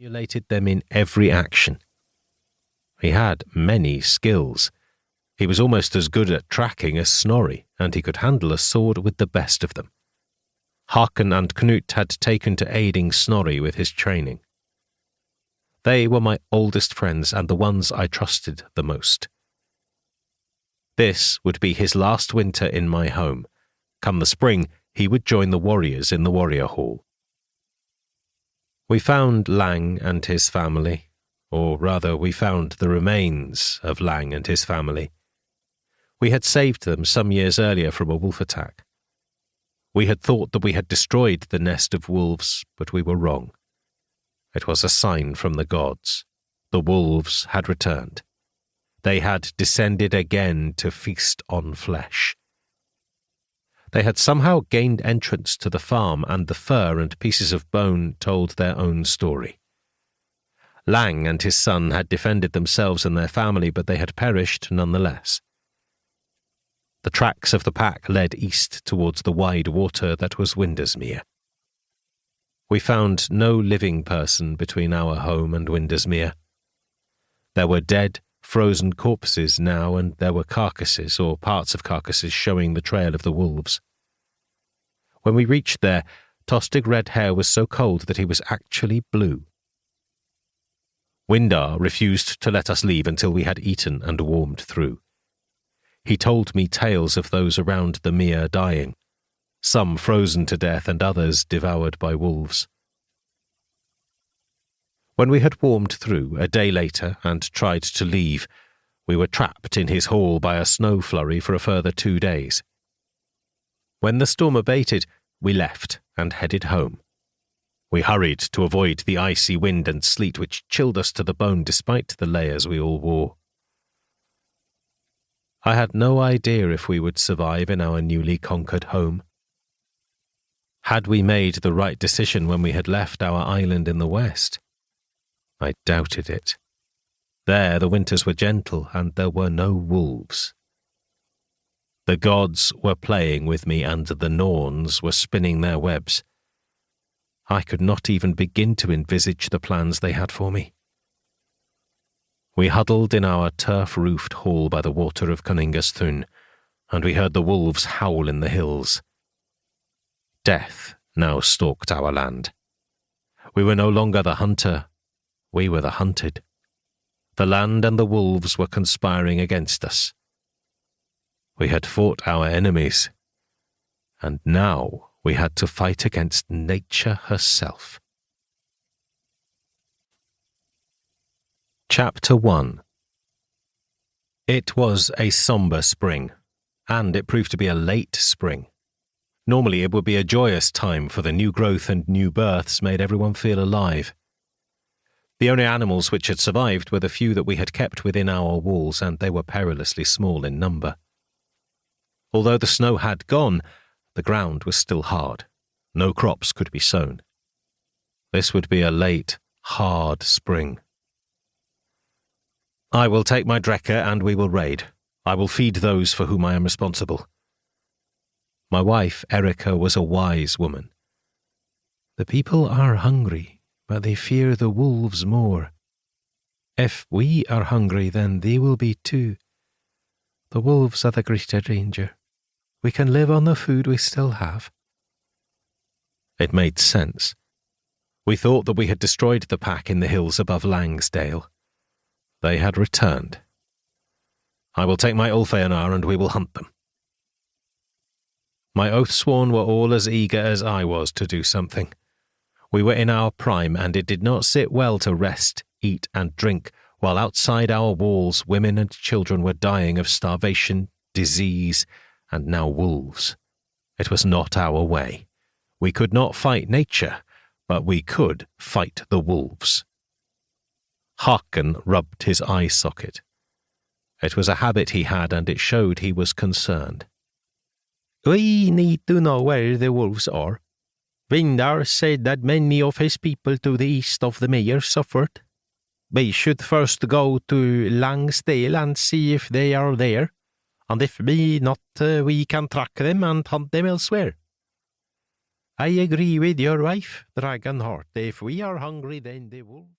emulated them in every action. He had many skills. He was almost as good at tracking as Snorri, and he could handle a sword with the best of them. Hakon and Knut had taken to aiding Snorri with his training. They were my oldest friends and the ones I trusted the most. This would be his last winter in my home. Come the spring, he would join the warriors in the warrior hall. We found Lang and his family, or rather we found the remains of Lang and his family. We had saved them some years earlier from a wolf attack. We had thought that we had destroyed the nest of wolves, but we were wrong. It was a sign from the gods. The wolves had returned. They had descended again to feast on flesh. They had somehow gained entrance to the farm, and the fur and pieces of bone told their own story. Lang and his son had defended themselves and their family, but they had perished nonetheless. The tracks of the pack led east towards the wide water that was Windersmere. We found no living person between our home and Windersmere. There were dead, frozen corpses now, and there were carcasses or parts of carcasses showing the trail of the wolves. When we reached there, Tostig Red Hair was so cold that he was actually blue. Windar refused to let us leave until we had eaten and warmed through. He told me tales of those around the mere dying, some frozen to death and others devoured by wolves. When we had warmed through a day later and tried to leave, we were trapped in his hall by a snow flurry for a further 2 days. When the storm abated, we left and headed home. We hurried to avoid the icy wind and sleet which chilled us to the bone despite the layers we all wore. I had no idea if we would survive in our newly conquered home. Had we made the right decision when we had left our island in the west? I doubted it. There the winters were gentle and there were no wolves. The gods were playing with me and the Norns were spinning their webs. I could not even begin to envisage the plans they had for me. We huddled in our turf-roofed hall by the water of Cunningasthun, and we heard the wolves howl in the hills. Death now stalked our land. We were no longer the hunter, we were the hunted. The land and the wolves were conspiring against us. We had fought our enemies, and now we had to fight against nature herself. Chapter 1. It was a sombre spring, and it proved to be a late spring. Normally it would be a joyous time, for the new growth and new births made everyone feel alive. The only animals which had survived were the few that we had kept within our walls, and they were perilously small in number. Although the snow had gone, the ground was still hard. No crops could be sown. This would be a late, hard spring. I will take my Drekker and we will raid. I will feed those for whom I am responsible. My wife, Erica, was a wise woman. The people are hungry, but they fear the wolves more. If we are hungry, then they will be too. The wolves are the greater danger. We can live on the food we still have. It made sense. We thought that we had destroyed the pack in the hills above Langsdale. They had returned. I will take my Ulfaenar and we will hunt them. My oath-sworn were all as eager as I was to do something. We were in our prime, and it did not sit well to rest, eat, and drink, while outside our walls women and children were dying of starvation, disease, and now wolves. It was not our way. We could not fight nature, but we could fight the wolves. Hakon rubbed his eye socket. It was a habit he had, and it showed he was concerned. We need to know where the wolves are. Vindar said that many of his people to the east of the Mere suffered. We should first go to Langsdale and see if they are there, and if be not, we can track them and hunt them elsewhere. I agree with your wife, Dragonheart. If we are hungry, then the wolves